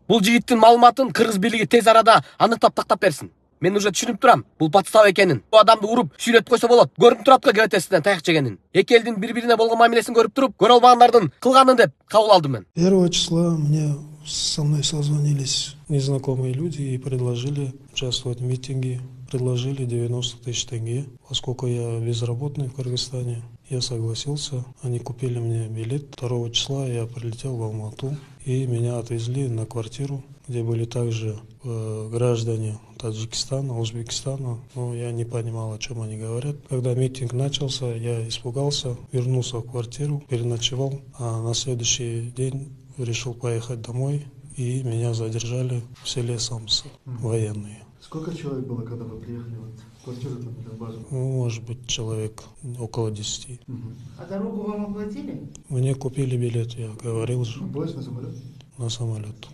Бул жигиттин маалыматын кыргыз бийлиги тез арада аныктап тактап берсин. Мен уже түшүнүп турам, бул подстава экенин. Бул адамды уруп, сүйлөтүп койсо болот. Көрүнүп турат го кебетесинен таяк жегенин. Эки элдин бири-бирине болгон мамилесин көрүп туруп, көрө албагандардын кылганы деп кабыл алдым мен. 1 числа со мной созвонились незнакомые люди и предложили участвовать в митинге. Предложили 90 тысяч тенге. Поскольку я безработный в Кыргызстане, я согласился. Они купили мне билет. 2 числа я прилетел в Алмату. И меня отвезли на квартиру, где были также граждане Таджикистана, Узбекистана. Но я не понимал, о чем они говорят. Когда митинг начался, я испугался, вернулся в квартиру, переночевал. А на следующий день решил поехать домой. И меня задержали в селе Самсы, военные. Сколько человек было, когда вы приехали в квартиру в базу? Может быть, человек около 10. А дорогу вам оплатили? Мне купили билет, я говорил же. Поезд на самолет? На самолет.